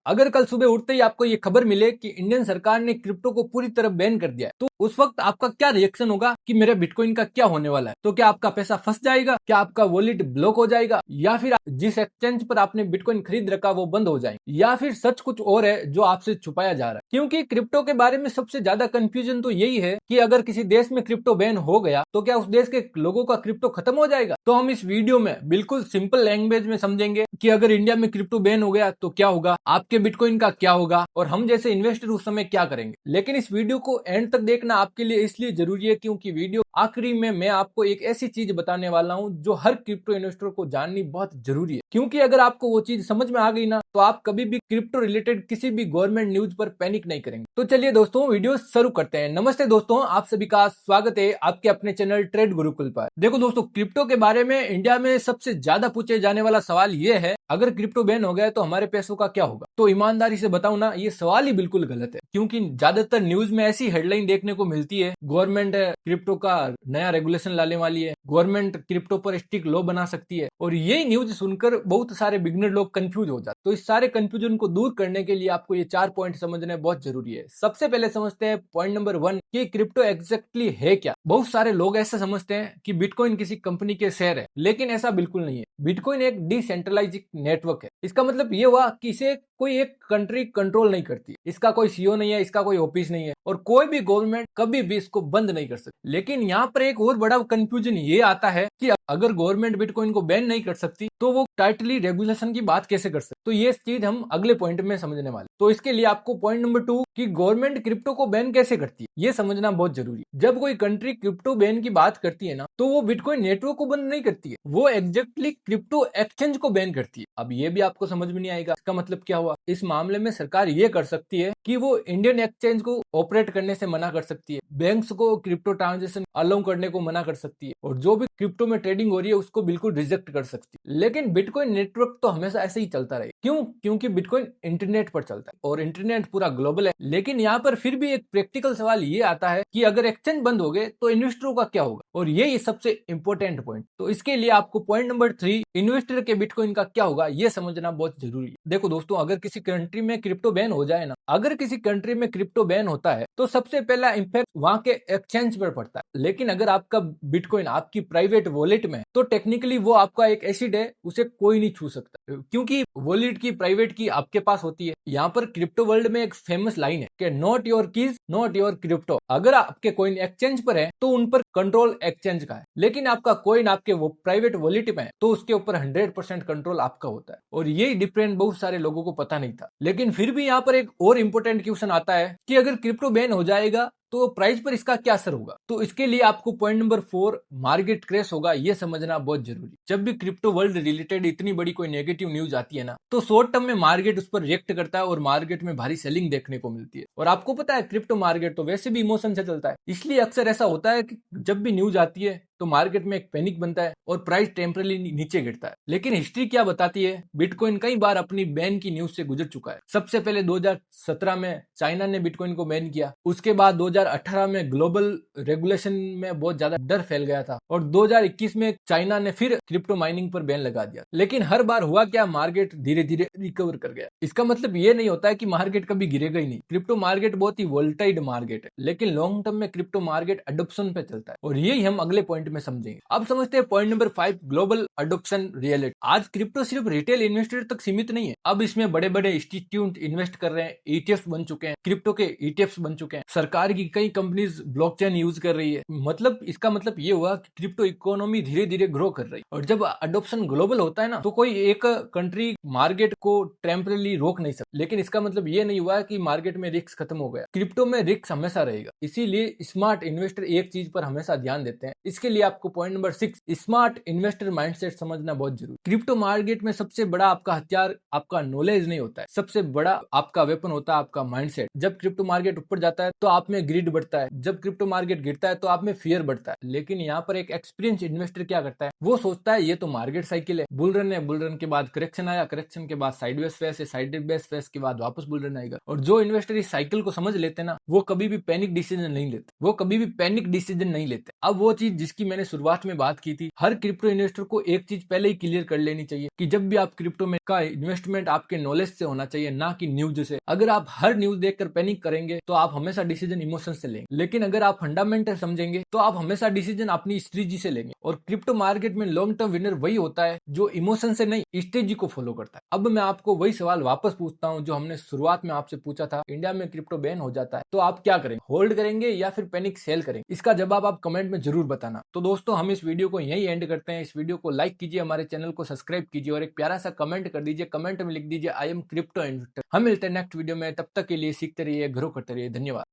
अगर कल सुबह उठते ही आपको ये खबर मिले कि इंडियन सरकार ने क्रिप्टो को पूरी तरह बैन कर दिया है, तो उस वक्त आपका क्या रिएक्शन होगा कि मेरे बिटकॉइन का क्या होने वाला है? तो क्या आपका पैसा फंस जाएगा? क्या आपका वॉलेट ब्लॉक हो जाएगा? या फिर जिस एक्सचेंज पर आपने बिटकॉइन खरीद रखा वो बंद हो जाएंगे? या फिर सच कुछ और है जो आपसे छुपाया जा रहा है? क्योंकि क्रिप्टो के बारे में सबसे ज्यादा कंफ्यूजन तो यही है कि अगर किसी देश में क्रिप्टो बैन हो गया तो क्या उस देश के लोगों का क्रिप्टो खत्म हो जाएगा? तो हम इस वीडियो में बिल्कुल सिंपल लैंग्वेज में समझेंगे कि अगर इंडिया में क्रिप्टो बैन हो गया तो क्या होगा, आपके बिटकॉइन का क्या होगा और हम जैसे इन्वेस्टर उस समय क्या करेंगे। लेकिन इस वीडियो को एंड तक देखना आपके लिए इसलिए जरूरी है क्योंकि वीडियो आखिरी में मैं आपको एक ऐसी चीज बताने वाला हूं जो हर क्रिप्टो इन्वेस्टर को जाननी बहुत जरूरी है। क्योंकि अगर आपको वो चीज समझ में आ गई ना तो आप कभी भी क्रिप्टो रिलेटेड किसी भी गवर्नमेंट न्यूज पर पैनिक नहीं करेंगे। तो चलिए दोस्तों वीडियो शुरू करते हैं। नमस्ते दोस्तों, आप सभी का स्वागत है आपके अपने चैनल ट्रेड गुरुकुल पर। देखो दोस्तों, क्रिप्टो के बारे में इंडिया में सबसे ज्यादा पूछे जाने वाला सवाल ये है, अगर क्रिप्टो बैन हो गया तो हमारे पैसों का क्या होगा? तो ईमानदारी से बताऊं ना, ये सवाल ही बिल्कुल गलत है। क्योंकि ज्यादातर न्यूज में ऐसी हेडलाइन देखने को मिलती है, गवर्नमेंट क्रिप्टो का नया रेगुलेशन लाने वाली है, गवर्नमेंट क्रिप्टो पर स्ट्रिक्ट लॉ बना सकती है, और यही न्यूज सुनकर बहुत सारे बिगनर लोग कंफ्यूज हो जाते। तो इस सारे कंफ्यूजन को दूर करने के लिए आपको ये 4 पॉइंट समझने बहुत जरूरी है। सबसे पहले समझते हैं पॉइंट नंबर 1 कि क्रिप्टो एग्जैक्टली है क्या। बहुत सारे लोग ऐसा समझते हैं कि बिटकॉइन किसी कंपनी के शेयर है, लेकिन ऐसा बिल्कुल नहीं है। बिटकॉइन एक डिसेंट्रलाइज्ड नेटवर्क है। इसका मतलब ये हुआ कि इसे कोई एक कंट्री कंट्रोल नहीं करती, इसका कोई सीईओ नहीं है, इसका कोई ऑफिस नहीं है, और कोई भी गवर्नमेंट कभी भी इसको बंद नहीं कर सकती। लेकिन यहाँ पर एक और बड़ा कंफ्यूजन ये आता है कि अगर गवर्नमेंट बिटकॉइन को बैन नहीं कर सकती तो वो टाइटली रेगुलेशन की बात कैसे कर सकती? तो ये चीज हम अगले पॉइंट में समझने वाले। तो इसके लिए आपको पॉइंट नंबर 2 कि गवर्नमेंट क्रिप्टो को बैन कैसे करती है ये समझना बहुत जरूरी है। जब कोई कंट्री क्रिप्टो बैन की बात करती है ना, तो वो बिटकॉइन नेटवर्क को बंद नहीं करती है, वो एग्जैक्टली क्रिप्टो एक्सचेंज को बैन करती है। अब ये भी आपको समझ में नहीं आएगा इसका मतलब क्या हुआ। इस मामले में सरकार ये कर सकती है कि वो इंडियन एक्सचेंज को ऑपरेट करने से मना कर सकती है, बैंक्स को क्रिप्टो ट्रांजेक्शन अलाउ करने को मना कर सकती है, और जो भी क्रिप्टो में ट्रेडिंग हो रही है उसको बिल्कुल रिजेक्ट कर सकती है। लेकिन बिटकॉइन नेटवर्क तो हमेशा ऐसे ही चलता रहे। क्यों? क्योंकि बिटकॉइन इंटरनेट पर चलता है और इंटरनेट पूरा ग्लोबल है। लेकिन यहाँ पर फिर भी एक प्रैक्टिकल सवाल ये आता है कि अगर एक्सचेंज बंद हो गए तो इन्वेस्टरों का क्या होगा, और यही सबसे इंपॉर्टेंट पॉइंट। तो इसके लिए आपको पॉइंट नंबर 3 इन्वेस्टर के बिटकॉइन का क्या होगा ये समझना बहुत जरूरी है। देखो दोस्तों, अगर किसी कंट्री में क्रिप्टो बैन हो जाए ना, अगर किसी कंट्री में क्रिप्टो बैन होता है तो सबसे पहला इम्पैक्ट वहां के एक्सचेंज पर पड़ता है। लेकिन अगर आपका बिटकॉइन आपकी प्राइवेट वॉलेट में, तो टेक्निकली वो आपका एक एसिड है, उसे कोई नहीं छू सकता, क्योंकि वॉलेट की प्राइवेट की आपके पास होती है। यहाँ पर क्रिप्टो वर्ल्ड में एक फेमस लाइन है कि not your keys not your crypto. अगर आपके कॉइन एक्सचेंज पर है तो उन पर कंट्रोल एक्सचेंज का है, लेकिन आपका कॉइन आपके वो प्राइवेट वॉलेट में है तो उसके ऊपर 100% कंट्रोल आपका होता है। और यही डिफरेंस बहुत सारे लोगों को पता नहीं था। लेकिन फिर भी यहाँ पर एक और इंपॉर्टेंट क्वेश्चन आता है कि अगर क्रिप्टो बैन हो जाएगा तो प्राइस पर इसका क्या असर होगा। तो इसके लिए आपको पॉइंट नंबर 4 मार्केट क्रैश होगा ये समझना बहुत जरूरी। जब भी क्रिप्टो वर्ल्ड रिलेटेड इतनी बड़ी कोई नेगेटिव न्यूज आती है ना, तो शॉर्ट टर्म में मार्केट उस पर रिएक्ट करता है और मार्केट में भारी सेलिंग देखने को मिलती है। और आपको पता है क्रिप्टो मार्केट तो वैसे भी इमोशन से चलता है, इसलिए अक्सर ऐसा होता है कि जब भी न्यूज आती है तो मार्केट में एक पैनिक बनता है और प्राइस टेम्पररी नीचे गिरता है। लेकिन हिस्ट्री क्या बताती है, बिटकॉइन कई बार अपनी बैन की न्यूज से गुजर चुका है। सबसे पहले 2017 में चाइना ने बिटकॉइन को बैन किया, उसके बाद 2018 में ग्लोबल रेगुलेशन में बहुत ज्यादा डर फैल गया था, और 2021 में चाइना ने फिर क्रिप्टो माइनिंग पर बैन लगा दिया। लेकिन हर बार हुआ क्या, मार्केट धीरे धीरे रिकवर कर गया। इसका मतलब ये नहीं होता है कि मार्केट कभी गिरेगा ही नहीं। क्रिप्टो मार्केट बहुत ही वोल्टाइल मार्केट है, लेकिन लॉन्ग टर्म में क्रिप्टो मार्केट अडोप्शन पे चलता है, और यही हम अगले पॉइंट में समझेंगे। अब समझते हैं point number 5 global adoption reality. आज क्रिप्टो सिर्फ रिटेल इन्वेस्टर तक सीमित नहीं है, अब इसमें बड़े बड़े इंस्टीट्यूट इन्वेस्ट कर रहे हैं, ईटीएफ बन चुके हैं, क्रिप्टो के ईटीएफ बन चुके हैं, सरकार की कई कंपनीज ब्लॉकचेन यूज कर रही है। मतलब इसका मतलब ये हुआ कि क्रिप्टो इकोनॉमी धीरे धीरे ग्रो कर रही है। और जब अडोप्शन ग्लोबल होता है ना, तो कोई एक कंट्री मार्केट को टेम्परली रोक नहीं सकती। लेकिन इसका मतलब ये नहीं हुआ कि मार्केट में रिस्क खत्म हो गया। क्रिप्टो में रिस्क हमेशा रहेगा, इसीलिए स्मार्ट इन्वेस्टर एक चीज पर हमेशा ध्यान देते हैं। इसके लिए आपको point number 6 smart investor mindset समझना बहुत जरूरी। क्रिप्टो मार्केट में सबसे बड़ा आपका हथियार आपका नॉलेज नहीं होता है, सबसे बड़ा आपका वेपन होता है आपका माइंडसेट। जब क्रिप्टो मार्केट ऊपर जाता है तो आप में ग्रिड बढ़ता है, जब क्रिप्टो मार्केट गिरता है तो आप में फियर बढ़ता है। लेकिन यहाँ पर एक एक्सपीरियंस इन्वेस्टर क्या करता है, वो सोचता है ये तो मार्केट साइकिल है, बुल रन है, बुल रन के बाद करेक्शन आया, करेक्शन के बाद साइडवेज फेस है, साइडवेज फेस के बाद वापस बुल रन आएगा। और जो इन्वेस्टर इस साइकिल को समझ लेते हैं ना, वो कभी भी पैनिक डिसीजन नहीं लेते, वो कभी भी पैनिक डिसीजन नहीं लेते। अब वो चीज जिसकी मैंने शुरुआत में बात की थी। हर क्रिप्टो इन्वेस्टर को एक चीज पहले ही क्लियर कर लेनी चाहिए कि जब भी आप क्रिप्टो में का इन्वेस्टमेंट आपके नॉलेज से होना चाहिए, ना कि न्यूज से। अगर आप हर न्यूज देखकर पैनिक करेंगे तो आप हमेशा डिसीजन इमोशन से लेंगे, लेकिन अगर आप फंडामेंटल समझेंगे तो आप हमेशा डिसीजन अपनी स्ट्रेटजी से लेंगे। और क्रिप्टो मार्केट में लॉन्ग टर्म विनर वही होता है जो इमोशन से नहीं, स्ट्रेटजी को फॉलो करता है। अब मैं आपको वही सवाल वापस पूछता हूं जो हमने शुरुआत में आपसे पूछा था, इंडिया में क्रिप्टो बैन हो जाता है तो आप क्या करेंगे? होल्ड करेंगे या फिर पैनिक सेल करेंगे? इसका जवाब आप कमेंट में जरूर बताना। तो दोस्तों, हम इस वीडियो को यही एंड करते हैं। इस वीडियो को लाइक कीजिए, हमारे चैनल को सब्सक्राइब कीजिए और एक प्यारा सा कमेंट कर दीजिए। कमेंट में लिख दीजिए आई एम क्रिप्टो इन्वेस्टर। हम मिलते हैं नेक्स्ट वीडियो में, तब तक के लिए सीखते रहिए, ग्रो करते रहिए। धन्यवाद।